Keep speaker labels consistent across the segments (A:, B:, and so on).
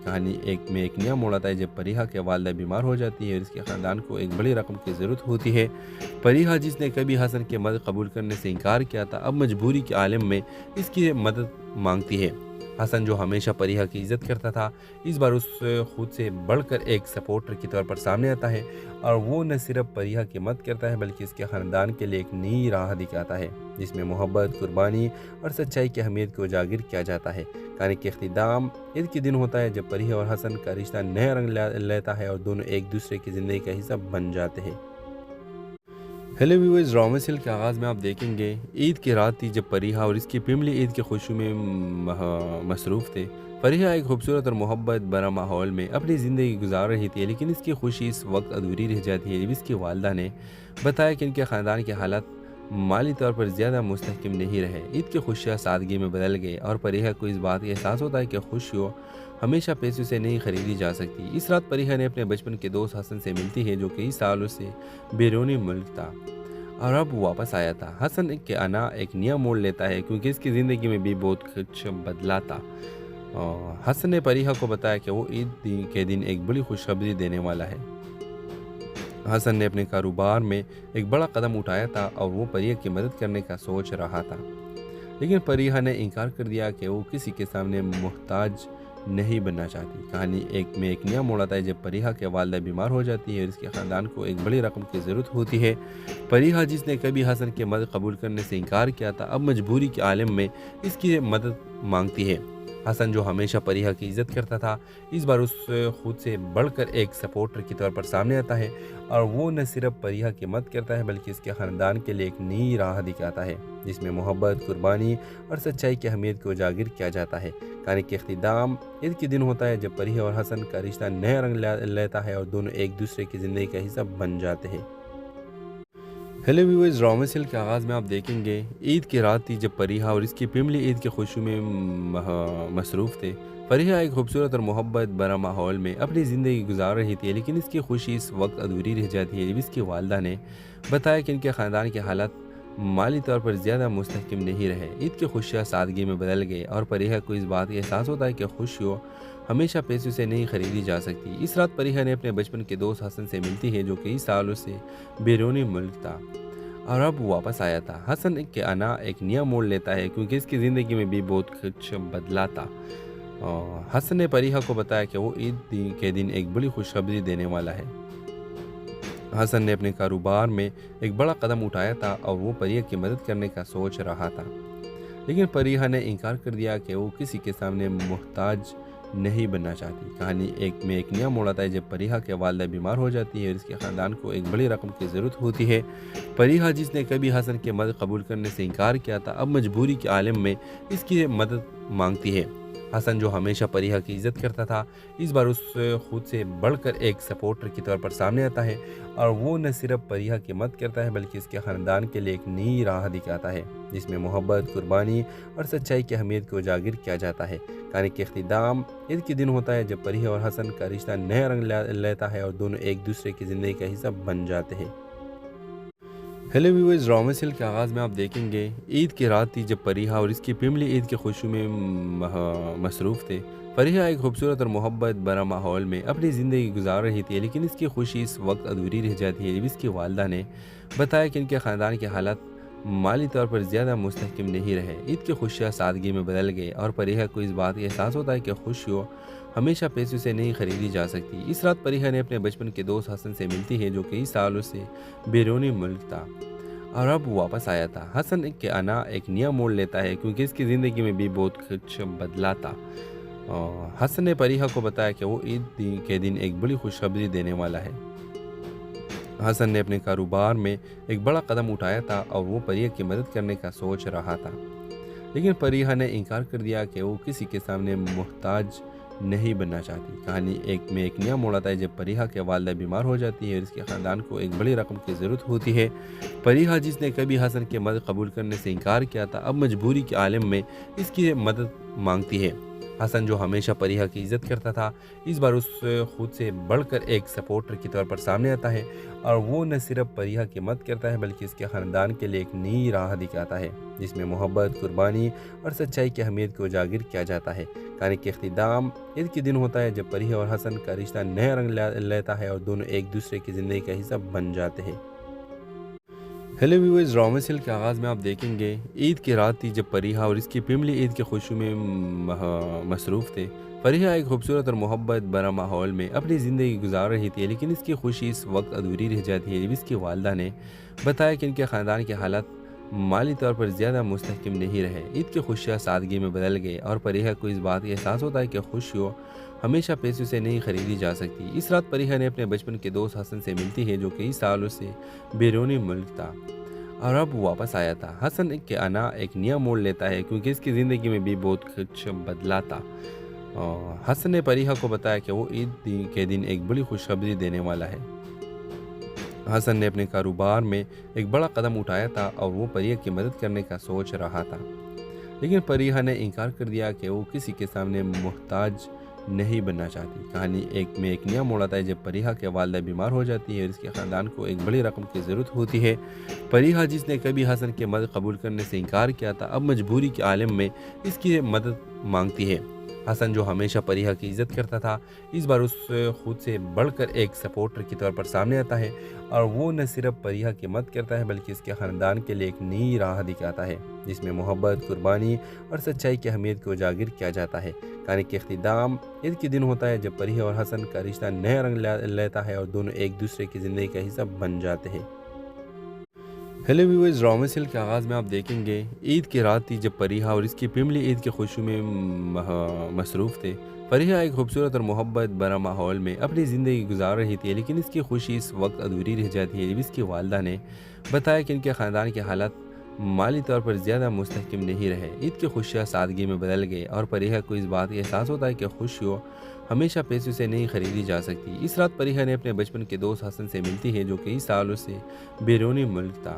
A: کہانی ایک نیا موڑ آتا ہے جب پریحا کی والدہ بیمار ہو جاتی ہے اور اس کے خاندان کو ایک بڑی رقم کی ضرورت ہوتی ہے۔ پریحا جس نے کبھی حسن کی مدد قبول کرنے سے انکار کیا تھا، اب مجبوری کے عالم میں اس کی مدد مانگتی ہے۔ حسن جو ہمیشہ پریحا کی عزت کرتا تھا، اس بار اس خود سے بڑھ کر ایک سپورٹر کے طور پر سامنے آتا ہے، اور وہ نہ صرف پریحا کی مدد کرتا ہے بلکہ اس کے خاندان کے لیے ایک نئی راہ دکھاتا ہے جس میں محبت، قربانی اور سچائی کی اہمیت کو اجاگر کیا جاتا ہے۔ کہانی کے اختتام عید کے دن ہوتا ہے جب پریحا اور حسن کا رشتہ نیا رنگ لیتا ہے اور دونوں ایک دوسرے کی زندگی کا حصہ بن جاتے ہیں۔ ہیلو ویورز، ڈرامہ سیریل کے آغاز میں آپ دیکھیں گے عید کی رات تھی جب پریحا اور اس کی فیملی عید کی خوشی میں مصروف تھے۔ پریحا ایک خوبصورت اور محبت بھرا ماحول میں اپنی زندگی گزار رہی تھی، لیکن اس کی خوشی اس وقت ادھوری رہ جاتی ہے جب اس کی والدہ نے بتایا کہ ان کے خاندان کے حالات مالی طور پر زیادہ مستحکم نہیں رہے۔ عید کی خوشیاں سادگی میں بدل گئی اور پریحا کو اس بات کا احساس ہوتا ہے کہ خوشیوں ہمیشہ پیسوں سے نہیں خریدی جا سکتی۔ اس رات پریحا نے اپنے بچپن کے دوست حسن سے ملتی ہے جو کئی سالوں سے بیرونی ملک تھا اور اب واپس آیا تھا۔ حسن کے آنا ایک نیا موڑ لیتا ہے کیونکہ اس کی زندگی میں بھی بہت کچھ بدلا تھا۔ حسن نے پریحا کو بتایا کہ وہ عید کے دن ایک بڑی خوشخبری دینے والا ہے۔ حسن نے اپنے کاروبار میں ایک بڑا قدم اٹھایا تھا اور وہ پریحا کی مدد کرنے کا سوچ رہا تھا، لیکن پریحا نے انکار کر دیا کہ وہ کسی کے سامنے محتاج نہیں بننا چاہتی۔ کہانی ایک نیا موڑ آتا ہے جب پریحا کی والدہ بیمار ہو جاتی ہے اور اس کے خاندان کو ایک بڑی رقم کی ضرورت ہوتی ہے۔ پریحا جس نے کبھی حسن کی مدد قبول کرنے سے انکار کیا تھا، اب مجبوری کے عالم میں اس کی مدد مانگتی ہے۔ حسن جو ہمیشہ پریحا کی عزت کرتا تھا، اس بار اس خود سے بڑھ کر ایک سپورٹر کے طور پر سامنے آتا ہے، اور وہ نہ صرف پریحا کی مدد کرتا ہے بلکہ اس کے خاندان کے لیے ایک نئی راہ دکھاتا ہے جس میں محبت، قربانی اور سچائی کی اہمیت کو اجاگر کیا جاتا ہے۔ کہانی کے اختتام عید کے دن ہوتا ہے جب پریحا اور حسن کا رشتہ نیا رنگ لیتا ہے اور دونوں ایک دوسرے کی زندگی کا حصہ بن جاتے ہیں۔ ہیلو ویورز، ڈرامہ سیریل کے آغاز میں آپ دیکھیں گے عید کی رات تھی جب پریحا اور اس کی فیملی عید کی خوشی میں مصروف تھے۔ پریحا ایک خوبصورت اور محبت بھرا ماحول میں اپنی زندگی گزار رہی تھی، لیکن اس کی خوشی اس وقت ادھوری رہ جاتی ہے جب اس کی والدہ نے بتایا کہ ان کے خاندان کے حالات مالی طور پر زیادہ مستحکم نہیں رہے۔ عید کی خوشیاں سادگی میں بدل گئی اور پریحا کو اس بات کا احساس ہوتا ہے کہ خوشیوں ہمیشہ پیسوں سے نہیں خریدی جا سکتی۔ اس رات پریحا نے اپنے بچپن کے دوست حسن سے ملتی ہے جو کئی سالوں سے بیرونی ملک تھا اور اب واپس آیا تھا۔ حسن کے آنا ایک نیا موڑ لیتا ہے کیونکہ اس کی زندگی میں بھی بہت کچھ بدلا تھا۔ حسن نے پریحا کو بتایا کہ وہ عید کے دن ایک بڑی خوشخبری دینے والا ہے۔ حسن نے اپنے کاروبار میں ایک بڑا قدم اٹھایا تھا اور وہ پریحا کی مدد کرنے کا سوچ رہا تھا، لیکن پریحا نے انکار کر دیا کہ وہ کسی کے سامنے محتاج نہیں بننا چاہتی۔ کہانی ایک نیا موڑ آتا ہے جب پریحا کی والدہ بیمار ہو جاتی ہے اور اس کے خاندان کو ایک بڑی رقم کی ضرورت ہوتی ہے۔ پریحا جس نے کبھی حسن کی مدد قبول کرنے سے انکار کیا تھا، اب مجبوری کے عالم میں اس کی مدد مانگتی ہے۔ حسن جو ہمیشہ پریحا کی عزت کرتا تھا، اس بار اس خود سے بڑھ کر ایک سپورٹر کے طور پر سامنے آتا ہے، اور وہ نہ صرف پریحا کی مدد کرتا ہے بلکہ اس کے خاندان کے لیے ایک نئی راہ دکھاتا ہے جس میں محبت، قربانی اور سچائی کی اہمیت کو اجاگر کیا جاتا ہے۔ کہانی کے اختتام عید کے دن ہوتا ہے جب پریحا اور حسن کا رشتہ نیا رنگ لیتا ہے اور دونوں ایک دوسرے کی زندگی کا حصہ بن جاتے ہیں۔ ہیلو ویورز، ڈرامہ سیریل کے آغاز میں آپ دیکھیں گے عید کی رات تھی جب پریحا اور اس کی فیملی عید کی خوشی میں مصروف تھے۔ پریحا ایک خوبصورت اور محبت بھرا ماحول میں اپنی زندگی گزار رہی تھی، لیکن اس کی خوشی اس وقت ادھوری رہ جاتی ہے جب اس کی والدہ نے بتایا کہ ان کے خاندان کے حالات مالی طور پر زیادہ مستحکم نہیں رہے۔ عید کی خوشیاں سادگی میں بدل گئی اور پریحا کو اس بات کا احساس ہوتا ہے کہ خوشیوں ہمیشہ پیسوں سے نہیں خریدی جا سکتی۔ اس رات پریحا نے اپنے بچپن کے دوست حسن سے ملتی ہے جو کئی سالوں سے بیرونی ملک تھا اور اب واپس آیا تھا۔ حسن کے آنا ایک نیا موڑ لیتا ہے کیونکہ اس کی زندگی میں بھی بہت کچھ بدلا تھا۔ حسن نے پریحا کو بتایا کہ وہ عید کے دن ایک بڑی خوشخبری دینے والا ہے۔ حسن نے اپنے کاروبار میں ایک بڑا قدم اٹھایا تھا اور وہ پریحا کی مدد کرنے کا سوچ رہا تھا، لیکن پریحا نے انکار کر دیا کہ وہ کسی کے سامنے محتاج نہیں بننا چاہتی۔ کہانی ایک نیا موڑ آتا ہے جب پریحا کی والدہ بیمار ہو جاتی ہے اور اس کے خاندان کو ایک بڑی رقم کی ضرورت ہوتی ہے۔ پریحا جس نے کبھی حسن کی مدد قبول کرنے سے انکار کیا تھا، اب مجبوری کے عالم میں اس کی مدد مانگتی ہے۔ حسن جو ہمیشہ پریحا کی عزت کرتا تھا اس بار اس خود سے بڑھ کر ایک سپورٹر کی طور پر سامنے آتا ہے اور وہ نہ صرف پریحا کی مدد کرتا ہے بلکہ اس کے خاندان کے لیے ایک نئی راہ دکھاتا ہے جس میں محبت، قربانی اور سچائی کی اہمیت کو اجاگر کیا جاتا ہے۔ کہانی کا اختتام عید کے دن ہوتا ہے جب پریحا اور حسن کا رشتہ نیا رنگ لیتا ہے اور دونوں ایک دوسرے کی زندگی کا حصہ بن جاتے ہیں۔ ہیلو ویورز، ڈرامہ سیریل کے آغاز میں آپ دیکھیں گے عید کی رات تھی جب پریحا اور اس کی فیملی عید کی خوشیوں میں مصروف تھے۔ پریحا ایک خوبصورت اور محبت بھرا ماحول میں اپنی زندگی گزار رہی تھی، لیکن اس کی خوشی اس وقت ادھوری رہ جاتی ہے جب اس کی والدہ نے بتایا کہ ان کے خاندان کے حالات مالی طور پر زیادہ مستحکم نہیں رہے۔ عید کی خوشیاں سادگی میں بدل گئے اور پریحا کو اس بات کا احساس ہوتا ہے کہ خوشیوں ہمیشہ پیسوں سے نہیں خریدی جا سکتی۔ اس رات پریحا نے اپنے بچپن کے دوست حسن سے ملتی ہے جو کئی سالوں سے بیرونی ملک تھا اور اب واپس آیا تھا۔ حسن کے آنا ایک نیا موڑ لیتا ہے کیونکہ اس کی زندگی میں بھی بہت کچھ بدلا تھا۔ حسن نے پریحا کو بتایا کہ وہ عید کے دن ایک بڑی خوشخبری دینے والا ہے۔ حسن نے اپنے کاروبار میں ایک بڑا قدم اٹھایا تھا اور وہ پریحا کی مدد کرنے کا سوچ رہا تھا، لیکن پریحا نے انکار کر دیا کہ وہ کسی کے سامنے محتاج نہیں بننا چاہتی۔ کہانی ایک نیا موڑ آتا ہے جب پریحا کی والدہ بیمار ہو جاتی ہے اور اس کے خاندان کو ایک بڑی رقم کی ضرورت ہوتی ہے۔ پریحا جس نے کبھی حسن کی مدد قبول کرنے سے انکار کیا تھا اب مجبوری کے عالم میں اس کی مدد مانگتی ہے۔ حسن جو ہمیشہ پریحا کی عزت کرتا تھا اس بار اس خود سے بڑھ کر ایک سپورٹر کی طور پر سامنے آتا ہے اور وہ نہ صرف پریحا کی مدد کرتا ہے بلکہ اس کے خاندان کے لیے ایک نئی راہ دکھاتا ہے جس میں محبت، قربانی اور سچائی کی اہمیت کو اجاگر کیا جاتا ہے۔ کہانی کا اختتام عید کے دن ہوتا ہے جب پریحا اور حسن کا رشتہ نیا رنگ لیتا ہے اور دونوں ایک دوسرے کی زندگی کا حصہ بن جاتے ہیں۔ ہیلو ویورز، ڈرامہ سیریل کے آغاز میں آپ دیکھیں گے عید کی رات تھی جب پریحا اور اس کی فیملی عید کی خوشیوں میں مصروف تھے۔ پریحا ایک خوبصورت اور محبت بھرا ماحول میں اپنی زندگی گزار رہی تھی، لیکن اس کی خوشی اس وقت ادھوری رہ جاتی ہے جب اس کی والدہ نے بتایا کہ ان کے خاندان کے حالات مالی طور پر زیادہ مستحکم نہیں رہے۔ عید کی خوشیاں سادگی میں بدل گئے اور پریحا کو اس بات کا احساس ہوتا ہے کہ خوشیوں ہمیشہ پیسوں سے نہیں خریدی جا سکتی۔ اس رات پریحا نے اپنے بچپن کے دوست حسن سے ملتی ہے جو کئی سالوں سے بیرونی ملک تھا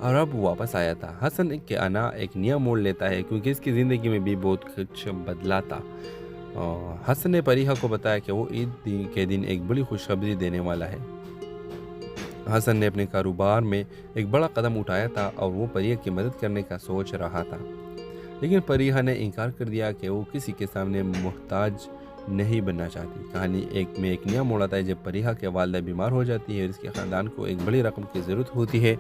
A: اور اب واپس آیا تھا۔ حسن کے آنا ایک نیا موڑ لیتا ہے کیونکہ اس کی زندگی میں بھی بہت کچھ بدلا تھا۔ حسن نے پریحا کو بتایا کہ وہ عید کے دن ایک بڑی خوشخبری دینے والا ہے۔ حسن نے اپنے کاروبار میں ایک بڑا قدم اٹھایا تھا اور وہ پریحا کی مدد کرنے کا سوچ رہا تھا، لیکن پریحا نے انکار کر دیا کہ وہ کسی کے سامنے محتاج نہیں بننا چاہتی۔ کہانی ایک نیا موڑ آتا ہے جب پریحا کی والدہ بیمار ہو جاتی ہے اور اس کے خاندان کو ایک بڑی رقم کی ضرورت ہوتی ہے۔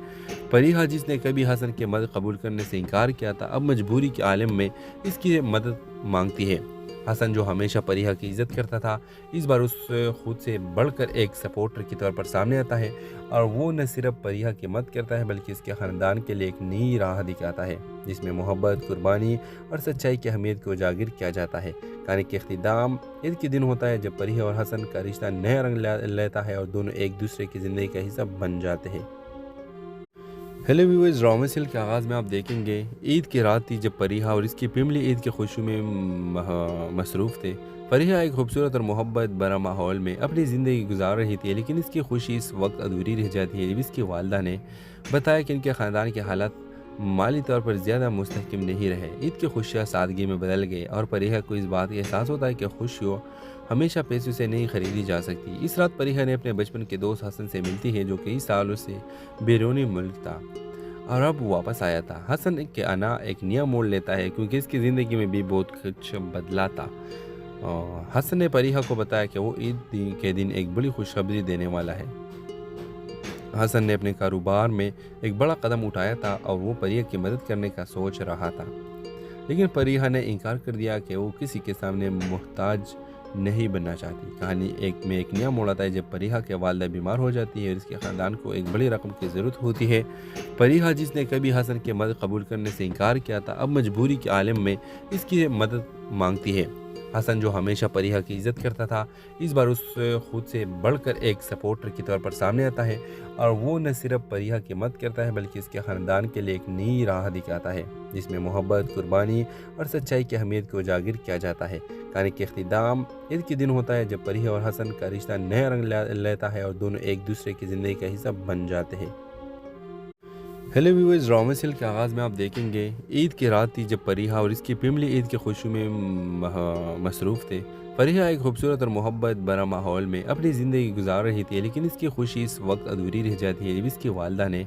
A: پریحا جس نے کبھی حسن کی مدد قبول کرنے سے انکار کیا تھا اب مجبوری کے عالم میں اس کی مدد مانگتی ہے۔ حسن جو ہمیشہ پریحا کی عزت کرتا تھا اس بار اس خود سے بڑھ کر ایک سپورٹر کی طور پر سامنے آتا ہے اور وہ نہ صرف پریحا کی مدد کرتا ہے بلکہ اس کے خاندان کے لیے ایک نئی راہ دکھاتا ہے جس میں محبت، قربانی اور سچائی کی اہمیت کو اجاگر کیا جاتا ہے۔ کہانی کا اختتام عید کے دن ہوتا ہے جب پریحا اور حسن کا رشتہ نیا رنگ لیتا ہے اور دونوں ایک دوسرے کی زندگی کا حصہ بن جاتے ہیں۔ ہیلو ویورز، ڈرامہ سیریل کے آغاز میں آپ دیکھیں گے عید کی رات تھی جب پریحا اور اس کی فیملی عید کی خوشیوں میں مصروف تھے۔ پریحا ایک خوبصورت اور محبت بھرا ماحول میں اپنی زندگی گزار رہی تھی، لیکن اس کی خوشی اس وقت ادھوری رہ جاتی ہے جب اس کی والدہ نے بتایا کہ ان کے خاندان کے حالات مالی طور پر زیادہ مستحکم نہیں رہے۔ عید کی خوشیاں سادگی میں بدل گئے اور پریحا کو اس بات کا احساس ہوتا ہے کہ خوشیوں ہمیشہ پیسوں سے نہیں خریدی جا سکتی۔ اس رات پریحا نے اپنے بچپن کے دوست حسن سے ملتی ہے جو کئی سالوں سے بیرونی ملک تھا اور اب واپس آیا تھا۔ حسن کے آنا ایک نیا موڑ لیتا ہے کیونکہ اس کی زندگی میں بھی بہت کچھ بدلا تھا۔ حسن نے پریحا کو بتایا کہ وہ عید کے دن ایک بڑی خوشخبری دینے والا ہے۔ حسن نے اپنے کاروبار میں ایک بڑا قدم اٹھایا تھا اور وہ پریحا کی مدد کرنے کا سوچ رہا تھا، لیکن پریحا نے انکار کر دیا کہ وہ کسی کے سامنے محتاج نہیں بننا چاہتی۔ کہانی ایک نیا موڑ آتا ہے جب پریحا کی والدہ بیمار ہو جاتی ہے اور اس کے خاندان کو ایک بڑی رقم کی ضرورت ہوتی ہے۔ پریحا جس نے کبھی حسن کی مدد قبول کرنے سے انکار کیا تھا اب مجبوری کے عالم میں اس کی مدد مانگتی ہے۔ حسن جو ہمیشہ پریحا کی عزت کرتا تھا اس بار اس خود سے بڑھ کر ایک سپورٹر کی طور پر سامنے آتا ہے اور وہ نہ صرف پریحا کی مدد کرتا ہے بلکہ اس کے خاندان کے لیے ایک نئی راہ دکھاتا ہے جس میں محبت، قربانی اور سچائی کی اہمیت کو اجاگر کیا جاتا ہے۔ کہانی کا اختتام عید کے دن ہوتا ہے جب پریحا اور حسن کا رشتہ نیا رنگ لیتا ہے اور دونوں ایک دوسرے کی زندگی کا حصہ بن جاتے ہیں۔ हेलो व्यूअर्स, ड्रामा सीरियल के आगाज़ में आप देखेंगे ईद की रात थी जब फरीहा और इसकी फैमिली ईद की खुशी में मसरूफ़ थे। फरीहा एक खूबसूरत और मोहब्बत भरा माहौल में अपनी ज़िंदगी गुजार रही थी, लेकिन इसकी खुशी इस वक्त अधूरी रह जाती है जब इसकी वालदा ने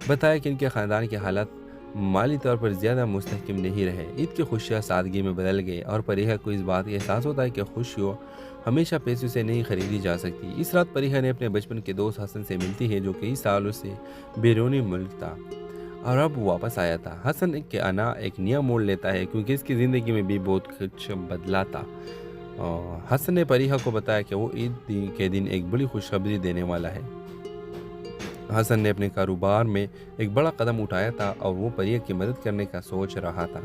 A: बताया कि इनके ख़ानदान के हालात माली तौर पर ज़्यादा मुस्तहकम नहीं रहे। ईद की खुशियाँ सादगी में बदल गए और फरीहा को इस बात का एहसास होता है कि खुशियों हमेशा पैसों से नहीं खरीदी जा सकती। इस रात फरीहा ने अपने बचपन के दोस्त हसन से मिलती है, जो कई सालों से बैरूनी मुल्क था और अब वापस आया था। हसन के आना एक नया मोड़ लेता है क्योंकि इसकी ज़िंदगी में भी बहुत कुछ बदला था। हसन ने फरीहा को बताया कि वो ईद के दिन एक बड़ी खुशखबरी देने वाला है। हसन ने अपने कारोबार में एक बड़ा कदम उठाया था और वो फरीहा की मदद करने का सोच रहा था,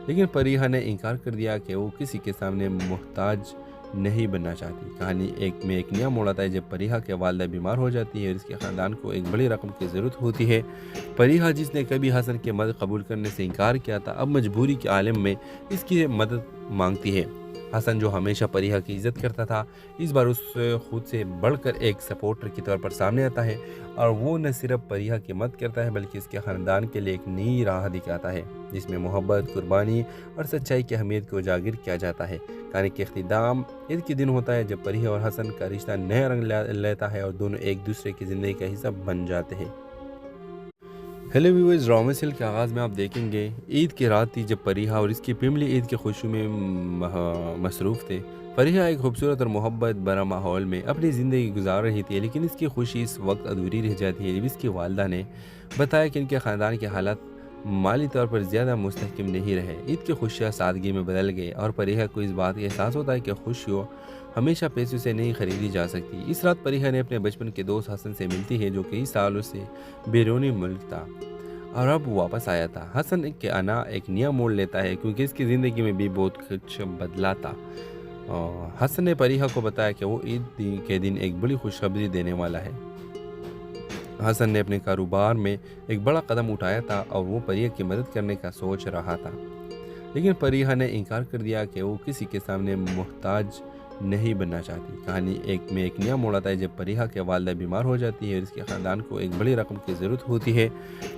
A: लेकिन फरीहा ने इनकार कर दिया कि वो किसी के सामने मोहताज नहीं बनना चाहती। कहानी एक नया मोड़ आता है जब फरीहा के वालदा बीमार हो जाती है और इसके ख़ानदान को एक बड़ी रकम की ज़रूरत होती है। फरीहा, जिसने कभी हसन की मदद कबूल करने से इनकार किया था, अब मजबूरी के आलम में इसकी मदद मांगती है। हसन, जो हमेशा फरीहा की इज़्ज़त करता था, इस बार उस खुद से बढ़कर एक सपोर्टर की तौर पर सामने आता है और वो न सिर्फ फरीहा की मदद करता है बल्कि इसके ख़ानदान के लिए एक नई राह दिखाता है जिसमें मोहब्बत, कुर्बानी और सच्चाई की अहमियत को उजागर किया जाता है। कहानी के इख्तिताम ईद के दिन होता है जब फरीहा और हसन का रिश्ता नया रंग लेता है और दोनों एक दूसरे की ज़िंदगी का हिस्सा बन जाते हैं। हेलो व्यूअर्स, ड्रामा सीरियल के आगाज़ में आप देखेंगे ईद की रात थी जब फरीहा और इसकी फैमिली ईद की खुशी में मसरूफ़ थे। फरीहा एक खूबसूरत और मोहब्बत भरा माहौल में अपनी ज़िंदगी गुजार रही थी, लेकिन इसकी खुशी इस वक्त अधूरी रह जाती है जब इसकी वालदा ने बताया कि इनके ख़ानदान के हालात माली तौर पर ज़्यादा मुस्तहकम नहीं रहे। ईद की खुशियाँ सादगी में बदल गए और फरीहा को इस बात का एहसास होता है कि खुशियों हमेशा पैसों से नहीं खरीदी जा सकती। इस रात फरीहा ने अपने बचपन के दोस्त हसन से मिलती है, जो कई सालों से बैरूनी मुल्क था और अब वापस आया था। हसन के आना एक नया मोड़ लेता है क्योंकि इसकी ज़िंदगी में भी बहुत कुछ बदला था। हसन ने फरीहा को बताया कि वो ईद के दिन एक बड़ी खुशखबरी देने वाला है। हसन ने अपने कारोबार में एक बड़ा कदम उठाया था और वो फरीहा की मदद करने का सोच रहा था, लेकिन फरीहा ने इनकार कर दिया कि वो किसी के सामने मोहताज नहीं बनना चाहती। कहानी एक नया मोड़ आता है जब फरीहा के वालदा बीमार हो जाती है और इसके ख़ानदान को एक बड़ी रकम की ज़रूरत होती है।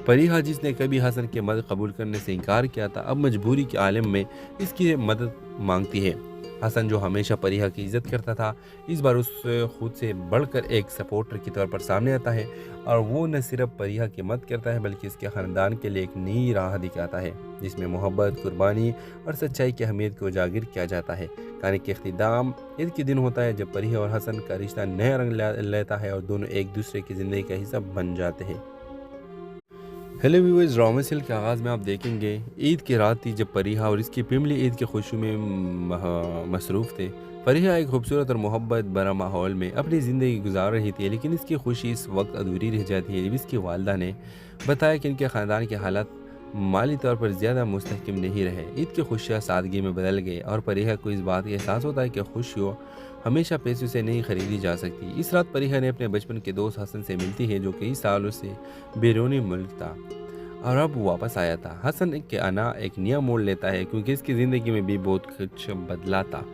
A: फरीहा, जिसने कभी हसन की मदद कबूल करने से इनकार किया था, अब मजबूरी के आलम में इसकी मदद मांगती है। हसन, जो हमेशा फरीहा की इज़्ज़त करता था, इस बार उस खुद से बढ़कर एक सपोर्टर की तौर पर सामने आता है और वो न सिर्फ फरीहा की मदद करता है बल्कि इसके ख़ानदान के लिए एक नई राह दिखाता है जिसमें मोहब्बत, कुर्बानी और सच्चाई की अहमियत को उजागर किया जाता है। कहानी के इख्तिताम ईद के दिन होता है जब फरीहा और हसन का रिश्ता नया रंग लेता है और दोनों एक दूसरे की ज़िंदगी का हिस्सा बन जाते हैं। हेलो व्यूअर्स, ड्रामा सीरियल के आगाज़ में आप देखेंगे ईद की रात थी जब फरीहा और इसकी फैमिली ईद की खुशी में मसरूफ़ थे। फरीहा एक खूबसूरत और मोहब्बत भरा माहौल में अपनी ज़िंदगी गुजार रही थी, लेकिन इसकी खुशी इस वक्त अधूरी रह जाती है जब इसकी वालदा ने बताया कि इनके ख़ानदान के हालात माली तौर पर ज़्यादा मुस्तहकम नहीं रहे। ईद की खुशियाँ सादगी में बदल गए और फरीहा को इस बात का एहसास होता है कि खुशियों हमेशा पैसों से नहीं खरीदी जा सकती। इस रात फरीहा ने अपने बचपन के दोस्त हसन से मिलती है, जो कई सालों से बैरूनी मुल्क था और अब वापस आया था। हसन के आना एक नया मोड़ लेता है क्योंकि इसकी ज़िंदगी में भी बहुत कुछ बदला था।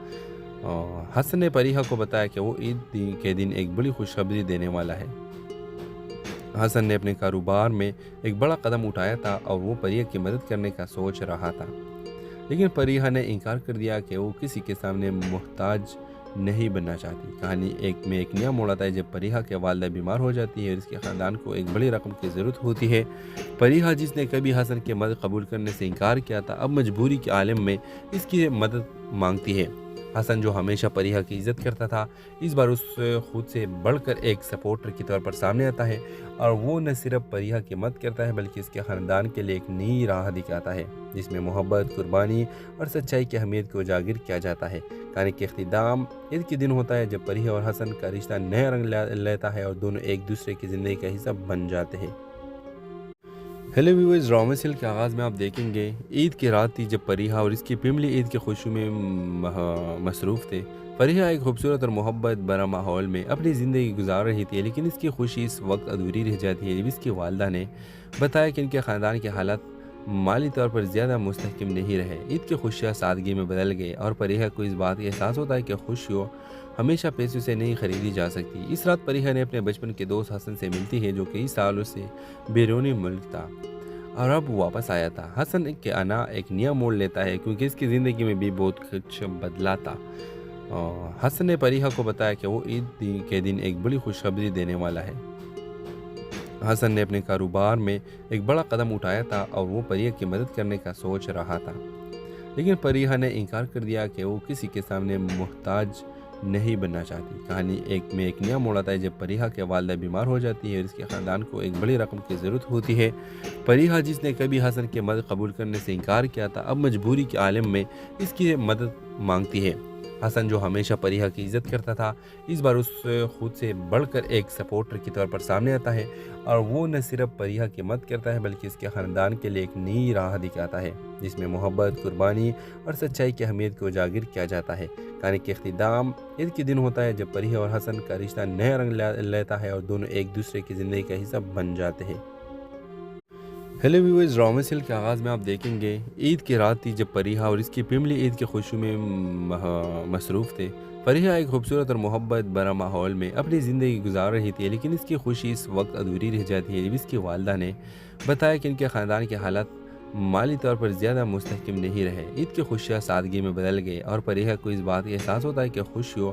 A: हसन ने फरीहा को बताया कि वो ईद के दिन एक बड़ी खुशखबरी देने वाला है। हसन ने अपने कारोबार में एक बड़ा कदम उठाया था और वो फरीहा की मदद करने का सोच रहा था, लेकिन फरीहा ने इनकार कर दिया कि वो किसी के सामने मोहताज नहीं बनना चाहती। कहानी एक नया मोड़ आता है जब फरीहा के वालदा बीमार हो जाती है और इसके ख़ानदान को एक बड़ी रकम की ज़रूरत होती है। फरीहा, जिसने कभी हसन की मदद कबूल करने से इनकार किया था, अब मजबूरी के आलम में इसकी मदद मांगती है। हसन, जो हमेशा फरीहा की इज़्ज़त करता था, इस बार उस खुद से बढ़कर एक सपोर्टर की तौर पर सामने आता है और वो न सिर्फ फरीहा की मदद करता है बल्कि इसके ख़ानदान के लिए एक नई राह दिखाता है जिसमें मोहब्बत, कुर्बानी और सच्चाई की अहमियत को उजागर किया जाता है। कहानी के इख्तिताम ईद के दिन होता है जब फरीहा और हसन का रिश्ता नया रंग लेता है और दोनों एक दूसरे की ज़िंदगी का हिस्सा बन जाते हैं। हेलो व्यूअर्स, ड्रामा सीरियल के आगाज़ में आप देखेंगे ईद की रात थी जब फरीहा और इसकी फैमिली ईद की खुशी में मसरूफ़ थे। फरीहा एक खूबसूरत और मोहब्बत भरा माहौल में अपनी ज़िंदगी गुजार रही थी, लेकिन इसकी खुशी इस वक्त अधूरी रह जाती है जब इसकी वालदा ने बताया कि इनके ख़ानदान के हालात माली तौर पर ज़्यादा मुस्तहकम नहीं रहे। ईद की खुशियाँ सादगी में बदल गए और फरीहा को इस बात का एहसास होता है कि खुशियों हमेशा पैसों से नहीं खरीदी जा सकती। इस रात फरीहा ने अपने बचपन के दोस्त हसन से मिलती है, जो कई सालों से बैरूनी मुल्क था और अब वापस आया था। हसन के आना एक नया मोड़ लेता है क्योंकि इसकी ज़िंदगी में भी बहुत कुछ बदला था। हसन ने फरीहा को बताया कि वो ईद के दिन एक बड़ी खुशखबरी देने वाला है। हसन ने अपने कारोबार में एक बड़ा कदम उठाया था और वो फरीहा की मदद करने का सोच रहा था, लेकिन फरीहा ने इनकार कर दिया कि वो किसी के सामने मुहताज नहीं बनना चाहती। कहानी एक नया मोड़ आता है जब फरीहा के वालिदा बीमार हो जाती है और इसके ख़ानदान को एक बड़ी रकम की ज़रूरत होती है। फरीहा, जिसने कभी हसन की मदद कबूल करने से इनकार किया था, अब मजबूरी के आलम में इसकी मदद मांगती है। हसन, जो हमेशा फरीहा की इज़्ज़त करता था, इस बार उस खुद से बढ़कर एक सपोर्टर के तौर पर सामने आता है और वो न सिर्फ फरीहा की मदद करता है बल्कि इसके ख़ानदान के लिए एक नई राह दिखाता है जिसमें मोहब्बत, कुर्बानी और सच्चाई की अहमियत को उजागर किया जाता है। कहानी के इख्तिताम ईद के दिन होता है जब फरीहा और हसन का रिश्ता नया रंग लेता है और दोनों एक दूसरे की ज़िंदगी का हिस्सा बन जाते हैं। हेलो व्यूअर्स, ड्रामा सीरियल के आगाज़ में आप देखेंगे ईद की रात थी जब फरीहा और इसकी फैमिली ईद की खुशी में मसरूफ़ थे। फरीहा एक खूबसूरत और मोहब्बत भरा माहौल में अपनी ज़िंदगी गुजार रही थी, लेकिन इसकी खुशी इस वक्त अधूरी रह जाती है जब इसकी वालिदा ने बताया कि इनके ख़ानदान के हालात माली तौर पर ज़्यादा मुस्तहकम नहीं रहे। ईद की खुशियाँ सादगी में बदल गए और फरीहा को इस बात का एहसास होता है कि खुशियों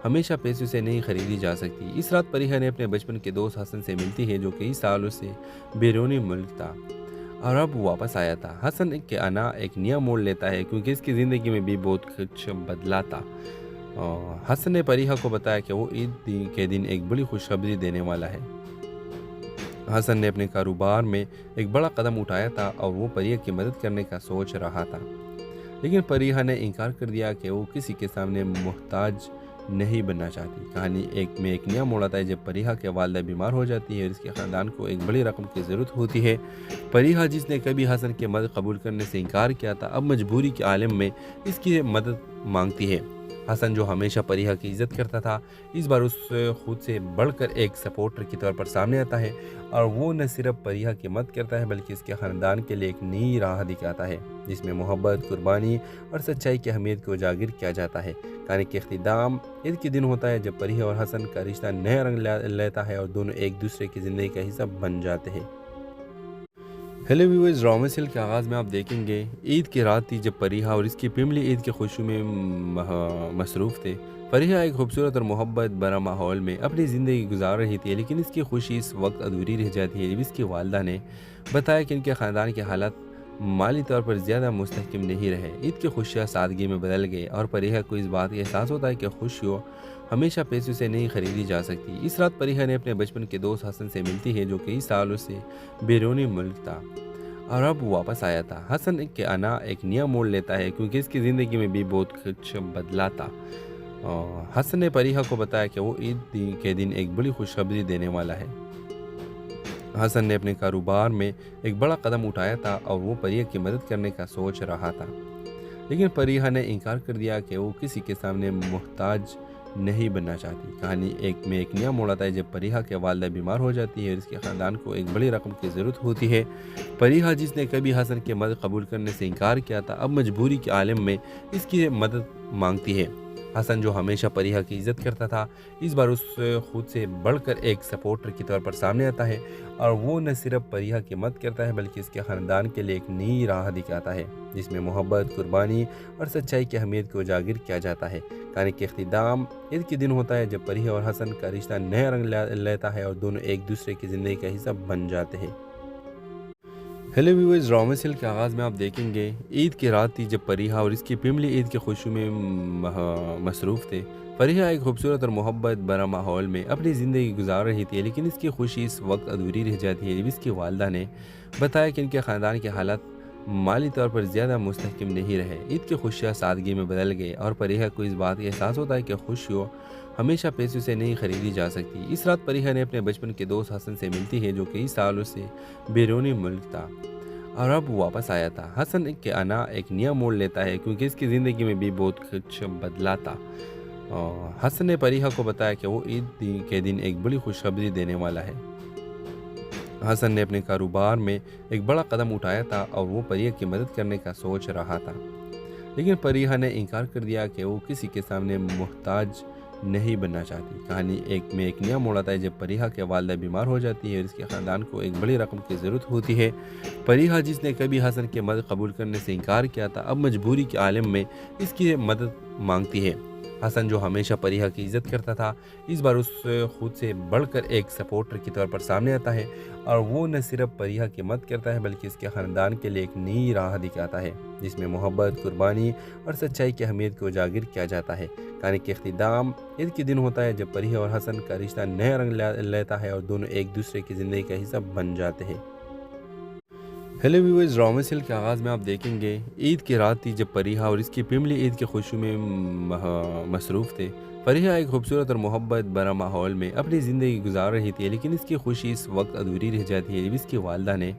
A: हमेशा पैसों से नहीं खरीदी जा सकती। इस रात फरीहा ने अपने बचपन के दोस्त हसन से मिलती है, जो कई सालों से बैरूनी मुल्क था और अब वापस आया था। हसन के आना एक नया मोड़ लेता है क्योंकि इसकी ज़िंदगी में भी बहुत कुछ बदला था। हसन ने फरीहा को बताया कि वो ईद के दिन एक बड़ी खुशखबरी देने वाला है। हसन ने अपने कारोबार में एक बड़ा कदम उठाया था और वो फरीहा की मदद करने का सोच रहा था, लेकिन फरीहा ने इनकार कर दिया कि वो किसी के सामने मुहताज नहीं बनना चाहती। कहानी एक नया मोड़ आता है जब फरीहा के वालिदा बीमार हो जाती है और इसके ख़ानदान को एक बड़ी रकम की ज़रूरत होती है। फरीहा, जिसने कभी हसन की मदद कबूल करने से इनकार किया था, अब मजबूरी के आलम में इसकी मदद मांगती है। हसन, जो हमेशा फरीहा की इज़्ज़त करता था, इस बार उस खुद से बढ़कर एक सपोर्टर के तौर पर सामने आता है और वो न सिर्फ फरीहा की मदद करता है बल्कि इसके ख़ानदान के लिए एक नई राह दिखाता है जिसमें मोहब्बत, कुर्बानी और सच्चाई की अहमियत को उजागर किया जाता है। कहानी के इख्तिताम ईद के दिन होता है जब फरीहा और हसन का रिश्ता नया रंग लेता है और दोनों एक दूसरे की ज़िंदगी का हिस्सा बन जाते हैं। हेलो व्यूअर्स, ड्रामा सीरियल के आगाज़ में आप देखेंगे ईद की रात थी जब फरीहा और इसकी फैमिली ईद की खुशी में मसरूफ़ थे। फरीहा एक खूबसूरत और मोहब्बत भरा माहौल में अपनी ज़िंदगी गुजार रही थी, लेकिन इसकी खुशी इस वक्त अधूरी रह जाती है जब इसकी वालिदा ने बताया कि इनके ख़ानदान के हालात माली तौर पर ज़्यादा मुस्तहकम नहीं रहे। ईद की खुशियाँ सादगी में बदल गए और फरीहा को इस बात का एहसास होता है कि खुशियों हमेशा पैसों से नहीं खरीदी जा सकती। इस रात फरीहा ने अपने बचपन के दोस्त हसन से मिलती है, जो कई सालों से बैरूनी मुल्क था और अब वापस आया था। हसन के आना एक नया मोड़ लेता है क्योंकि इसकी ज़िंदगी में भी बहुत कुछ बदला था। हसन ने फरीहा को बताया कि वो ईद के दिन एक बड़ी खुशखबरी देने वाला है। हसन ने अपने कारोबार में एक बड़ा कदम उठाया था और वो फरीहा की मदद करने का सोच रहा था, लेकिन फरीहा ने इनकार कर दिया कि वो किसी के सामने मुहताज नहीं बनना चाहती। कहानी एक नया मोड़ आता है जब फरीहा के वालिदा बीमार हो जाती है और इसके ख़ानदान को एक बड़ी रकम की ज़रूरत होती है। फरीहा, जिसने कभी हसन की मदद कबूल करने से इनकार किया था, अब मजबूरी के आलम में इसकी मदद मांगती है। हसन, जो हमेशा फरीहा की इज़्ज़त करता था, इस बार उस खुद से बढ़कर एक सपोर्टर के तौर पर सामने आता है और वो न सिर्फ फरीहा की मदद करता है बल्कि इसके ख़ानदान के लिए एक नई राह दिखाता है जिसमें मोहब्बत, कुर्बानी और सच्चाई की अहमियत को उजागर किया जाता है। कहानी के इख्तिताम ईद के दिन होता है जब फरीहा और हसन का रिश्ता नया रंग लेता है और दोनों एक दूसरे की ज़िंदगी का हिस्सा बन जाते हैं। हेलो व्यूअर्स, ड्रामा सीरियल के आगाज़ में आप देखेंगे ईद की रात थी जब फरीहा और इसकी फैमिली ईद की खुशी में मसरूफ़ थे। फरीहा एक खूबसूरत और मोहब्बत भरा माहौल में अपनी ज़िंदगी गुजार रही थी, लेकिन इसकी खुशी इस वक्त अधूरी रह जाती है जब इसकी वालिदा ने बताया कि इनके ख़ानदान के हालात माली तौर पर ज़्यादा मुस्तहकम नहीं रहे। ईद की खुशियाँ सादगी में बदल गए और फरीहा को इस बात का एहसास होता है कि खुशियों हमेशा पैसों से नहीं खरीदी जा सकती। इस रात फरीहा ने अपने बचपन के दोस्त हसन से मिलती है, जो कई सालों से बैरूनी मुल्क था और अब वापस आया था। हसन के आना एक नया मोड़ लेता है क्योंकि इसकी ज़िंदगी में भी बहुत कुछ बदला था। हसन ने फरीहा को बताया कि वो ईद के दिन एक बड़ी खुशखबरी देने वाला है। حسن نے اپنے کاروبار میں ایک بڑا قدم اٹھایا تھا اور وہ پریہ کی مدد کرنے کا سوچ رہا تھا، لیکن پریہ نے انکار کر دیا کہ وہ کسی کے سامنے محتاج نہیں بننا چاہتی۔ کہانی ایک نیا موڑ آتا ہے جب پریہ کی والدہ بیمار ہو جاتی ہے اور اس کے خاندان کو ایک بڑی رقم کی ضرورت ہوتی ہے۔ پریہ جس نے کبھی حسن کی مدد قبول کرنے سے انکار کیا تھا، اب مجبوری کے عالم میں اس کی مدد مانگتی ہے۔ حسن جو ہمیشہ پریہ کی عزت کرتا تھا، اس بار اس خود سے بڑھ کر ایک سپورٹر کے طور پر سامنے آتا ہے، اور وہ نہ صرف پریہ کی مدد کرتا ہے بلکہ اس کے خاندان کے لیے ایک نئی راہ دکھاتا ہے جس میں محبت، قربانی اور سچائی کی اہمیت کو اجاگر کیا جاتا ہے۔ کہانی کے اختتام عید کے دن ہوتا ہے جب پریہ اور حسن کا رشتہ نیا رنگ لیتا ہے اور دونوں ایک دوسرے کی زندگی کا حصہ بن جاتے ہیں۔ ہیلو ویورز، ڈرامہ سیریل کے آغاز میں آپ دیکھیں گے عید کی رات تھی جب پریہ اور اس کی فیملی عید کی خوشی میں مصروف تھے۔ پریہ ایک خوبصورت اور محبت بھرا ماحول میں اپنی زندگی گزار رہی تھی، لیکن اس کی خوشی اس وقت ادھوری رہ جاتی ہے جب اس کی والدہ نے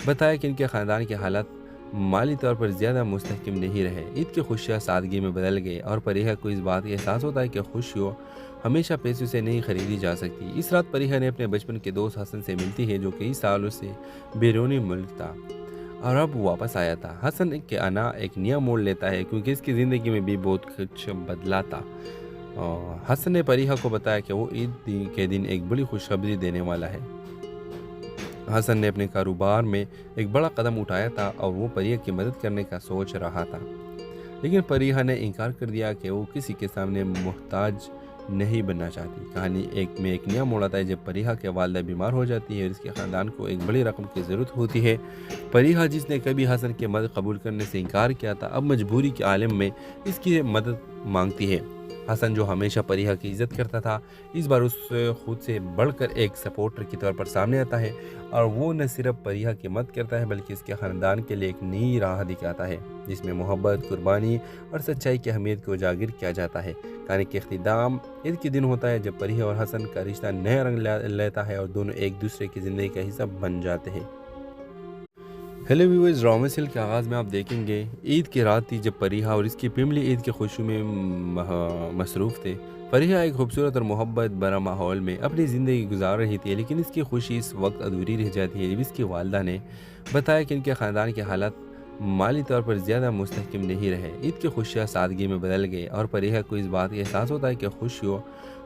A: بتایا کہ ان کے خاندان کے حالات مالی طور پر زیادہ مستحکم نہیں رہے۔ عید کی خوشیاں سادگی میں بدل گئے اور پریہ کو اس بات کا احساس ہوتا ہے کہ خوشیوں ہمیشہ پیسوں سے نہیں خریدی جا سکتی۔ اس رات پریہ نے اپنے بچپن کے دوست حسن سے ملتی ہے جو کئی سالوں سے بیرونی ملک تھا اور اب واپس آیا تھا۔ حسن کے آنا ایک نیا موڑ لیتا ہے کیونکہ اس کی زندگی میں بھی بہت کچھ بدلا تھا۔ حسن نے پریہ کو بتایا کہ وہ عید کے دن ایک بڑی خوشخبری دینے والا ہے۔ حسن نے اپنے کاروبار میں ایک بڑا قدم اٹھایا تھا اور وہ پریہ کی مدد کرنے کا سوچ رہا تھا، لیکن پریہ نے انکار کر دیا کہ وہ کسی کے سامنے محتاج نہیں بننا چاہتی۔ کہانی ایک نیا موڑ آتا ہے جب پریہ کی والدہ بیمار ہو جاتی ہے اور اس کے خاندان کو ایک بڑی رقم کی ضرورت ہوتی ہے۔ پریہ جس نے کبھی حسن کی مدد قبول کرنے سے انکار کیا تھا، اب مجبوری کے عالم میں اس کی مدد مانگتی ہے۔ حسن جو ہمیشہ پریہ کی عزت کرتا تھا، اس بار اس خود سے بڑھ کر ایک سپورٹر کے طور پر سامنے آتا ہے، اور وہ نہ صرف پریہ کی مدد کرتا ہے بلکہ اس کے خاندان کے لیے ایک نئی راہ دکھاتا ہے جس میں محبت، قربانی اور سچائی کی اہمیت کو اجاگر کیا جاتا ہے۔ کہانی کے اختتام عید کے دن ہوتا ہے جب پریہ اور حسن کا رشتہ نیا رنگ لیتا ہے اور دونوں ایک دوسرے کی زندگی کا حصہ بن جاتے ہیں۔ ہیلو ویورز، ڈرامہ سیریل کے آغاز میں آپ دیکھیں گے عید کی رات تھی جب پریہ اور اس کی فیملی عید کی خوشی میں مصروف تھے۔ پریہ ایک خوبصورت اور محبت بھرا ماحول میں اپنی زندگی گزار رہی تھی، لیکن اس کی خوشی اس وقت ادھوری رہ جاتی ہے جب اس کی والدہ نے بتایا کہ ان کے خاندان کے حالات مالی طور پر زیادہ مستحکم نہیں رہے۔ عید کی خوشیاں سادگی میں بدل گئے اور پریہ کو اس بات کا احساس ہوتا ہے کہ خوشیوں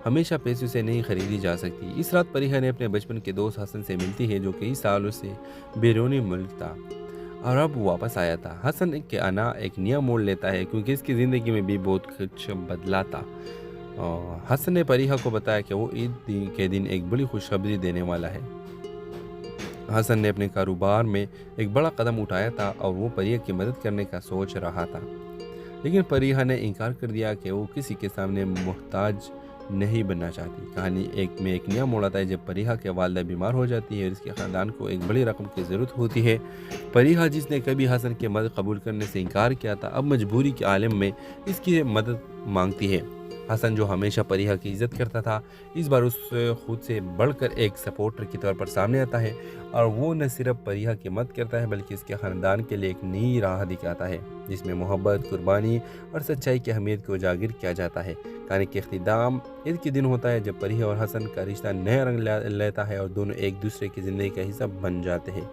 A: ہمیشہ پیسوں سے نہیں خریدی جا سکتی۔ اس رات پریہ نے اپنے بچپن کے دوست حسن سے ملتی ہے جو کئی سالوں سے بیرونی ملک تھا اور اب واپس آیا تھا۔ حسن کے آنا ایک نیا موڑ لیتا ہے کیونکہ اس کی زندگی میں بھی بہت کچھ بدلا تھا۔ حسن نے پریہ کو بتایا کہ وہ عید کے دن ایک بڑی خوشخبری دینے والا ہے۔ حسن نے اپنے کاروبار میں ایک بڑا قدم اٹھایا تھا اور وہ پریہ کی مدد کرنے کا سوچ رہا تھا، لیکن پریہ نے انکار کر دیا کہ وہ کسی کے سامنے محتاج نہیں بننا چاہتی۔ کہانی ایک نیا موڑ آتا ہے جب پریہ کی والدہ بیمار ہو جاتی ہے اور اس کے خاندان کو ایک بڑی رقم کی ضرورت ہوتی ہے۔ پریہ جس نے کبھی حسن کی مدد قبول کرنے سے انکار کیا تھا، اب مجبوری کے عالم میں اس کی مدد مانگتی ہے۔ حسن جو ہمیشہ پریہ کی عزت کرتا تھا، اس بار اس خود سے بڑھ کر ایک سپورٹر کے طور پر سامنے آتا ہے، اور وہ نہ صرف پریہ کی مدد کرتا ہے بلکہ اس کے خاندان کے لیے ایک نئی راہ دکھاتا ہے جس میں محبت، قربانی اور سچائی کی اہمیت کو اجاگر کیا جاتا ہے۔ کہانی کے اختتام عید کے دن ہوتا ہے جب پریہ اور حسن کا رشتہ نیا رنگ لیتا ہے اور دونوں ایک دوسرے کی زندگی کا حصہ بن جاتے ہیں۔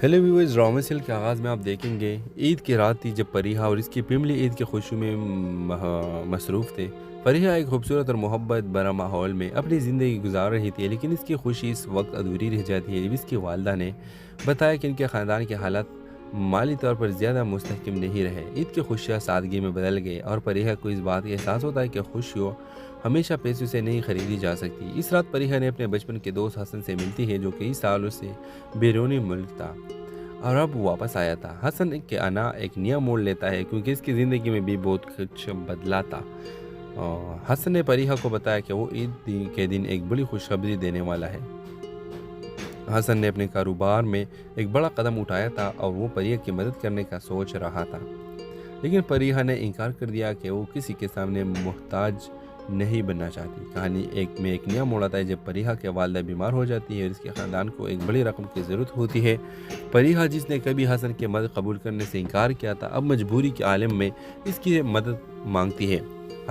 A: ہیلو ویورز، ڈرامہ سیریل کے آغاز میں آپ دیکھیں گے عید کی رات تھی جب پریہ اور اس کی فیملی عید کی خوشی میں مصروف تھے۔ پریہ ایک خوبصورت اور محبت بھرا ماحول میں اپنی زندگی گزار رہی تھی، لیکن اس کی خوشی اس وقت ادھوری رہ جاتی ہے جب اس کی والدہ نے بتایا کہ ان کے خاندان کے حالات مالی طور پر زیادہ مستحکم نہیں رہے۔ عید کی خوشیاں سادگی میں بدل گئے اور پریہ کو اس بات کا احساس ہوتا ہے کہ خوشیوں ہمیشہ پیسوں سے نہیں خریدی جا سکتی۔ اس رات پریہ نے اپنے بچپن کے دوست حسن سے ملتی ہے جو کئی سالوں سے بیرونی ملک تھا اور اب واپس آیا تھا۔ حسن کے آنا ایک نیا موڑ لیتا ہے کیونکہ اس کی زندگی میں بھی بہت کچھ بدلا تھا۔ حسن نے پریہ کو بتایا کہ وہ عید کے دن ایک بڑی خوشخبری دینے والا ہے۔ حسن نے اپنے کاروبار میں ایک بڑا قدم اٹھایا تھا اور وہ پریہ کی مدد کرنے کا سوچ رہا تھا، لیکن پریہ نے انکار کر دیا کہ وہ کسی کے سامنے محتاج نہیں بننا چاہتی۔ کہانی ایک نیا موڑ آتا ہے جب پریہ کی والدہ بیمار ہو جاتی ہے اور اس کے خاندان کو ایک بڑی رقم کی ضرورت ہوتی ہے۔ پریہ جس نے کبھی حسن کی مدد قبول کرنے سے انکار کیا تھا، اب مجبوری کے عالم میں اس کی مدد مانگتی ہے۔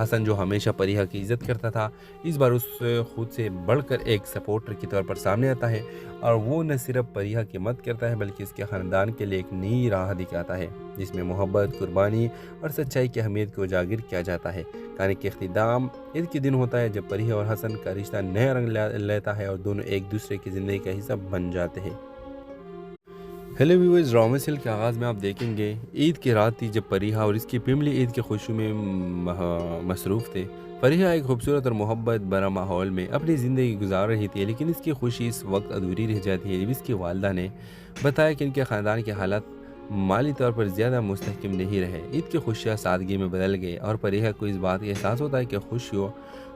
A: हसन जो हमेशा परिहा की इज़्ज़त करता था, इस बार उस खुद से बढ़कर एक सपोर्टर के तौर पर सामने आता है और वो न सिर्फ परिहा की मदद करता है बल्कि इसके ख़ानदान के लिए एक नई राह दिखाता है जिसमें मोहब्बत, कुर्बानी और सच्चाई की अहमियत को उजागर किया जाता है। कहानी के इख्तिताम ईद के दिन होता है जब परिहा और हसन का रिश्ता नया रंग लेता है और दोनों एक दूसरे की ज़िंदगी का हिस्सा बन जाते हैं। हेलो व्यूअर्स, ड्रामा सीरियल के आगाज़ में आप देखेंगे ईद की रात थी जब परिहा और इसकी फैमिली ईद की खुशी में मसरूफ़ थे। परिहा एक खूबसूरत और मोहब्बत भरा माहौल में अपनी ज़िंदगी गुजार रही थी, लेकिन इसकी खुशी इस वक्त अधूरी रह जाती है जब इसकी वालदा ने बताया कि इनके ख़ानदान के हालात माली तौर पर ज़्यादा मुस्तहकम नहीं रहे। ईद की खुशियाँ सादगी में बदल गए और परिहा को इस बात का एहसास होता है कि खुशियों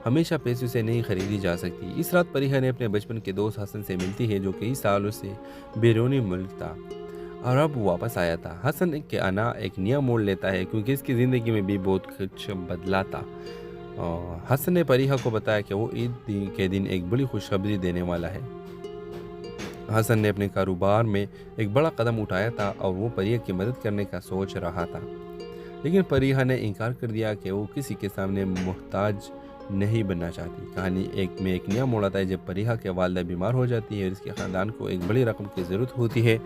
A: हमेशा पैसों से नहीं खरीदी जा सकती। इस रात परिहा ने अपने बचपन के दोस्त हसन से मिलती है जो कई सालों से बैरूनी मुल्क था और अब वापस आया था। हसन के आना एक नया मोड़ लेता है क्योंकि इसकी ज़िंदगी में भी बहुत कुछ बदला था। हसन ने परिहा को बताया कि वो ईद के दिन एक बड़ी खुशखबरी देने वाला है। हसन ने अपने कारोबार में एक बड़ा कदम उठाया था और वो परिहा की मदद करने का सोच रहा था, लेकिन परिहा ने इनकार कर दिया कि वो किसी के सामने मोहताज नहीं बनना चाहती। कहानी एक नया मोड़ आता है जब परिहा के वालदा बीमार हो जाती है और इसके ख़ानदान को एक बड़ी रकम की ज़रूरत होती है।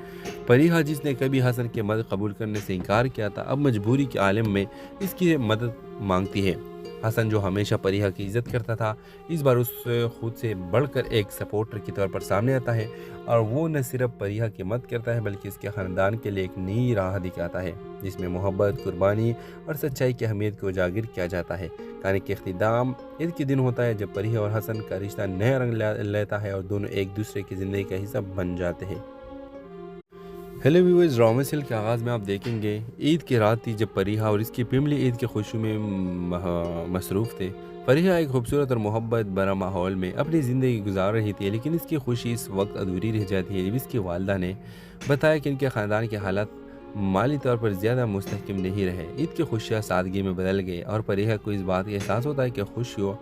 A: परिहा जिसने कभी हसन की मदद कबूल करने से इनकार किया था, अब मजबूरी के आलम में इसकी मदद मांगती है। हसन जो हमेशा परिहा की इज़्ज़त करता था, इस बार उस खुद से बढ़कर एक सपोर्टर के तौर पर सामने आता है और वो न सिर्फ परिहा की मदद करता है बल्कि इसके ख़ानदान के लिए एक नई राह दिखाता है जिसमें मोहब्बत, कुर्बानी और सच्चाई की अहमियत को उजागर किया जाता है। कहानी के इख्तिताम ईद के दिन होता है जब परिहा और हसन का रिश्ता नया रंग लेता है और दोनों एक दूसरे की ज़िंदगी का हिस्सा बन जाते हैं। हेलो व्यूअर्स, ड्रामा सीरियल के आगाज़ में आप देखेंगे ईद की रात थी जब परिहा और इसकी फैमिली ईद की खुशी में मसरूफ़ थे। परिहा एक खूबसूरत और मोहब्बत भरा माहौल में अपनी ज़िंदगी गुजार रही थी, लेकिन इसकी खुशी इस वक्त अधूरी रह जाती है जब इसकी वालदा ने बताया कि इनके ख़ानदान के हालात माली तौर पर ज़्यादा मुस्तहकम नहीं रहे। ईद की खुशियाँ सादगी में बदल गए और परिहा को इस बात का एहसास होता है कि खुशियों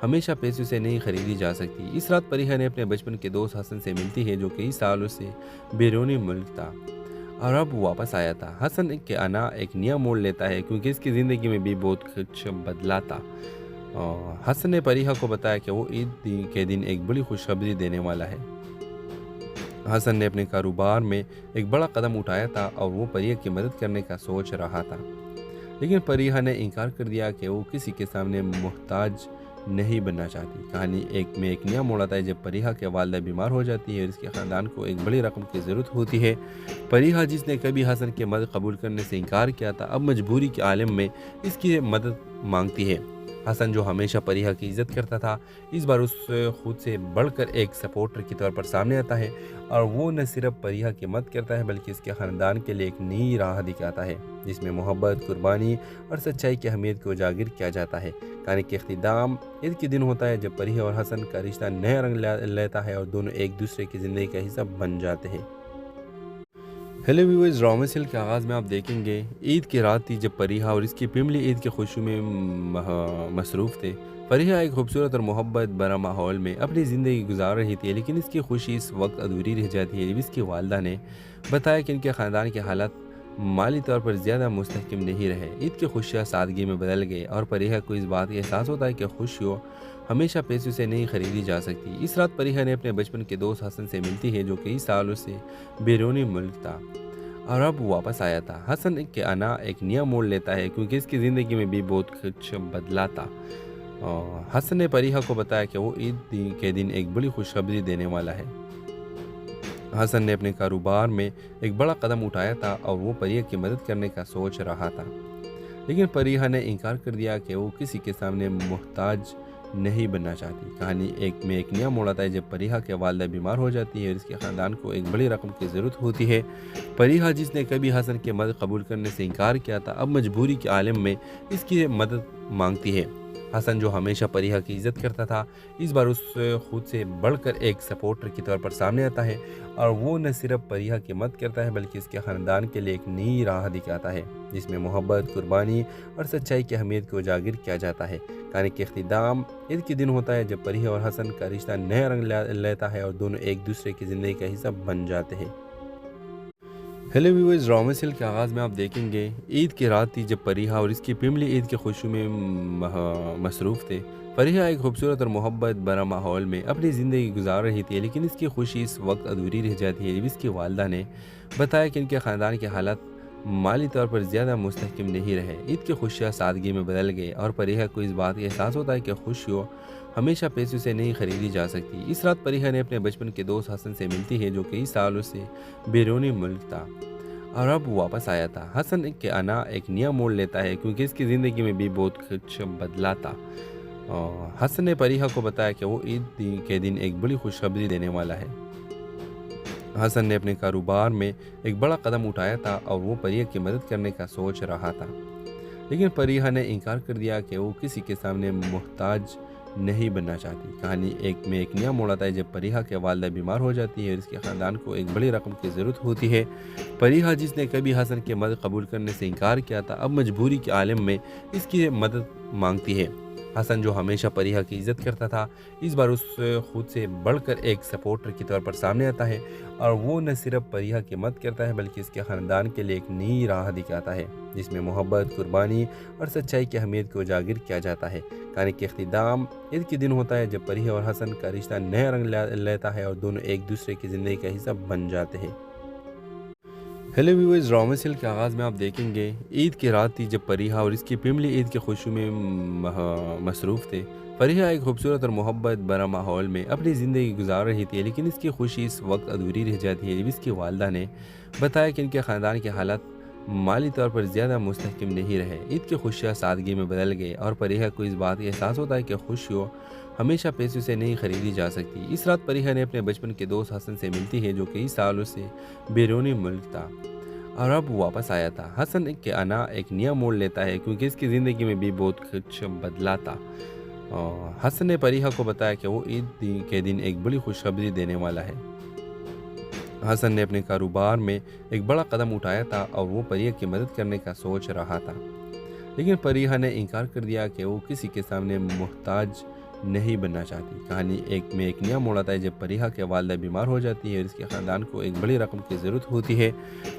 A: हमेशा पैसों से नहीं खरीदी जा सकती। इस रात परिहा ने अपने बचपन के दोस्त हसन से मिलती है जो कई सालों से बैरूनी मुल्क था और अब वापस आया था। हसन के आना एक नया मोड़ लेता है क्योंकि इसकी ज़िंदगी में भी बहुत कुछ बदला था। हसन ने परिहा को बताया कि वो ईद के दिन एक बड़ी खुशखबरी देने वाला है। हसन ने अपने कारोबार में एक बड़ा कदम उठाया था और वो परिहा की मदद करने का सोच रहा था, लेकिन परिहा ने इनकार कर दिया कि वो किसी के सामने मोहताज नहीं बनना चाहती। कहानी एक नया मोड़ आता है जब परिहा के वालदा बीमार हो जाती है और इसके ख़ानदान को एक बड़ी रकम की ज़रूरत होती है। परिहा जिसने कभी हसन की मदद कबूल करने से इनकार किया था, अब मजबूरी के आलम में इसकी मदद मांगती है। हसन जो हमेशा परिहा की इज़्ज़त करता था, इस बार उस खुद से बढ़कर एक सपोर्टर के तौर पर सामने आता है और वो न सिर्फ परिहा की मदद करता है बल्कि इसके ख़ानदान के लिए एक नई राह दिखाता है जिसमें मोहब्बत, कुर्बानी और सच्चाई की अहमियत को उजागर किया जाता है। कहानी के इख्तिताम ईद के दिन होता है जब परिहा और हसन का रिश्ता नया रंग लेता है और दोनों एक दूसरे की ज़िंदगी का हिस्सा बन जाते हैं। हेलो व्यूअर्स, ड्रामा सीरियल के आगाज़ में आप देखेंगे ईद की रात थी जब परिहा और इसकी फैमिली ईद की खुशी में मसरूफ़ थे। परिहा एक खूबसूरत और मोहब्बत भरा माहौल में अपनी ज़िंदगी गुजार रही थी, लेकिन इसकी खुशी इस वक्त अधूरी रह जाती है जब इसकी वालदा ने बताया कि इनके ख़ानदान के हालात माली तौर पर ज़्यादा मुस्तहकम नहीं रहे। ईद की खुशियाँ सादगी में बदल गए और परिहा को इस बात का एहसास होता है कि खुशियों हमेशा पैसों से नहीं खरीदी जा सकती। इस रात परिहा ने अपने बचपन के दोस्त हसन से मिलती है जो कई सालों से बैरूनी मुल्क था और अब वापस आया था। हसन के आना एक नया मोड़ लेता है क्योंकि इसकी ज़िंदगी में भी बहुत कुछ बदला था। हसन ने परिहा को बताया कि वो ईद के दिन एक बड़ी खुशखबरी देने वाला है। हसन ने अपने कारोबार में एक बड़ा कदम उठाया था और वो परिहा की मदद करने का सोच रहा था, लेकिन परिहा ने इनकार कर दिया कि वो किसी के सामने मोहताज नहीं बनना चाहती। कहानी एक नया मोड़ आता है जब परिहा के वालदा बीमार हो जाती है और इसके ख़ानदान को एक बड़ी रकम की ज़रूरत होती है। परिहा जिसने कभी हसन की मदद कबूल करने से इनकार किया था, अब मजबूरी के आलम में इसकी मदद मांगती है। हसन जो हमेशा परिहा की इज़्ज़त करता था, इस बार उस खुद से बढ़कर एक सपोर्टर के तौर पर सामने आता है और वो न सिर्फ परिहा की मदद करता है बल्कि इसके ख़ानदान के लिए एक नई राह दिखाता है जिसमें मोहब्बत, कुर्बानी और सच्चाई की अहमियत को उजागर किया जाता है। कहानी के इख्तिताम ईद के दिन होता है जब परिहा और हसन का रिश्ता नया रंग लेता है और दोनों एक दूसरे की ज़िंदगी का हिस्सा बन जाते हैं। हेलो व्यूअर्स, ड्रामा सीरियल के आगाज़ में आप देखेंगे ईद की रात थी जब फरीहा और इसकी फैमिली ईद की खुशी में मसरूफ़ थे। फरीहा एक खूबसूरत और मोहब्बत भरा माहौल में अपनी ज़िंदगी गुजार रही थी, लेकिन इसकी खुशी इस वक्त अधूरी रह जाती है जब इसकी वालदा ने बताया कि इनके ख़ानदान के हालात माली तौर पर ज़्यादा मुस्तहकम नहीं रहे। ईद की खुशियाँ सादगी में बदल गए और फरीहा को इस बात का एहसास होता है कि खुशियों हमेशा पैसों से नहीं खरीदी जा सकती। इस रात फरीहा ने अपने बचपन के दोस्त हसन से मिलती है, जो कई सालों से बैरूनी मुल्क था और अब वापस आया था। हसन के आना एक नया मोड़ लेता है क्योंकि इसकी ज़िंदगी में भी बहुत कुछ बदला था। हसन ने फरीहा को बताया कि वो ईद के दिन एक बड़ी खुशखबरी देने वाला है। हसन ने अपने कारोबार में एक बड़ा कदम उठाया था और वो फरीहा की मदद करने का सोच रहा था, लेकिन फरीहा ने इनकार कर दिया कि वो किसी के सामने मोहताज नहीं बनना चाहती। कहानी एक नया मोड़ आता है जब फरीहा के वालदा बीमार हो जाती है और इसके ख़ानदान को एक बड़ी रकम की ज़रूरत होती है। फरीहा, जिसने कभी हसन की मदद कबूल करने से इनकार किया था, अब मजबूरी के आलम में इसकी मदद मांगती है। हसन, जो हमेशा फरीहा की इज़्ज़त करता था, इस बार उस खुद से बढ़कर एक सपोर्टर के तौर पर सामने आता है और वो न सिर्फ फरीहा की मदद करता है बल्कि इसके ख़ानदान के लिए एक नई राह दिखाता है जिसमें मोहब्बत, कुर्बानी और सच्चाई की अहमियत को उजागर किया जाता है। कहानी के अख्तिताम ईद के दिन होता है जब फरीहा और हसन का रिश्ता नया रंग लेता है और दोनों एक दूसरे की ज़िंदगी का हिस्सा बन जाते हैं। हेलो व्यूअर्स, ड्रामा सीरियल के आगाज़ में आप देखेंगे ईद की रात थी जब फरीहा और इसकी फैमिली ईद की खुशी में मसरूफ़ थे। फरीहा एक खूबसूरत और मोहब्बत भरा माहौल में अपनी ज़िंदगी गुजार रही थी, लेकिन इसकी खुशी इस वक्त अधूरी रह जाती है जब इसकी वालदा ने बताया कि इनके ख़ानदान के हालात माली तौर पर ज़्यादा मुस्तहकम नहीं रहे। ईद की खुशियाँ सादगी में बदल गए और फरीहा को इस बात का एहसास होता है कि खुशियों हमेशा पैसों से नहीं खरीदी जा सकती। इस रात फरीहा ने अपने बचपन के दोस्त हसन से मिलती है, जो कई सालों से बैरूनी मुल्क था और अब वापस आया था। हसन के आना एक नया मोड़ लेता है क्योंकि इसकी ज़िंदगी में भी बहुत कुछ बदला था। हसन ने फरीहा को बताया कि वो ईद के दिन एक बड़ी खुशखबरी देने वाला है। हसन ने अपने कारोबार में एक बड़ा कदम उठाया था और वो फरीहा की मदद करने का सोच रहा था, लेकिन फरीहा ने इनकार कर दिया कि वो किसी के सामने मोहताज नहीं बनना चाहती। कहानी एक नया मोड़ आता है जब फरीहा के वालदा बीमार हो जाती है और इसके ख़ानदान को एक बड़ी रकम की ज़रूरत होती है।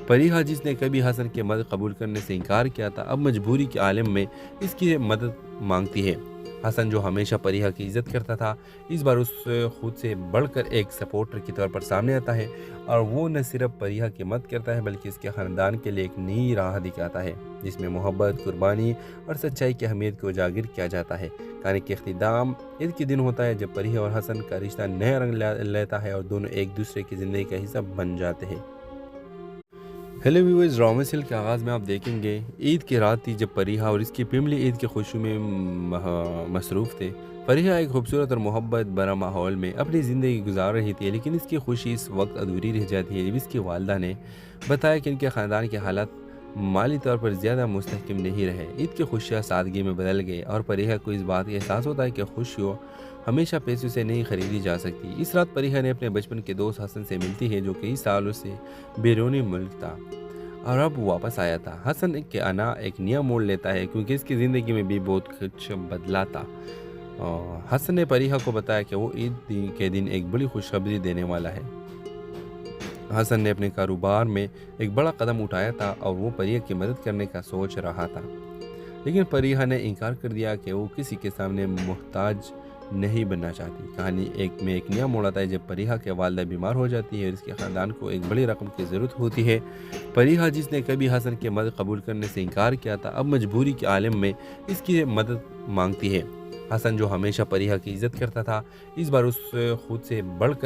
A: फरीहा, जिसने कभी हसन की मदद कबूल करने से इनकार किया था, अब मजबूरी के आलम में इसकी मदद मांगती है। हसन, जो हमेशा फरीहा की इज़्ज़त करता था, इस बार उस खुद से बढ़कर एक सपोर्टर के तौर पर सामने आता है और वो न सिर्फ फरीहा की मदद करता है बल्कि इसके ख़ानदान के लिए एक नई राह दिखाता है जिसमें मोहब्बत, कुर्बानी और सच्चाई की अहमियत को उजागर किया जाता है। कहानी के अख्तिताम ईद के दिन होता है जब फरीहा और हसन का रिश्ता नया रंग लेता है और दोनों एक दूसरे की ज़िंदगी का हिस्सा बन जाते हैं। हेलो व्यूअर्स, ड्रामा सीरियल के आगाज़ में आप देखेंगे ईद की रात थी जब फरीहा और इसकी फैमिली ईद की खुशी में मसरूफ़ थे। फरीहा एक खूबसूरत और मोहब्बत भरा माहौल में अपनी ज़िंदगी गुजार रही थी, लेकिन इसकी खुशी इस वक्त अधूरी रह जाती है जब इसकी वालदा ने बताया कि इनके ख़ानदान के हालात माली तौर पर ज़्यादा मुस्तहकम नहीं रहे। ईद की खुशियाँ सादगी में बदल गए और फरीहा को इस बात का एहसास होता है कि खुशियों हमेशा पैसों से नहीं खरीदी जा सकती। इस रात फरीहा ने अपने बचपन के दोस्त हसन से मिलती है, जो कई सालों से बैरूनी मुल्क था और अब वापस आया था। हसन के आना एक नया मोड़ लेता है क्योंकि इसकी ज़िंदगी में भी बहुत कुछ बदला था। हसन ने फरीहा को बताया कि वो ईद के दिन एक बड़ी खुशखबरी देने वाला है। हसन ने अपने कारोबार में एक बड़ा कदम उठाया था और वो फरीहा की मदद करने का सोच रहा था, लेकिन फरीहा ने इनकार कर दिया कि वो किसी के सामने मोहताज नहीं बनना चाहती। कहानी एक नया मोड़ आता है जब फरीहा के वालदा बीमार हो जाती है और इसके ख़ानदान को एक बड़ी रकम की ज़रूरत होती है। फरीहा, जिसने कभी हसन की मदद कबूल करने से इनकार किया था, अब मजबूरी के आलम में इसकी मदद मांगती है। हसन, जो हमेशा फरीहा की इज़्ज़त करता था, इस बार उस खुद से बढ़कर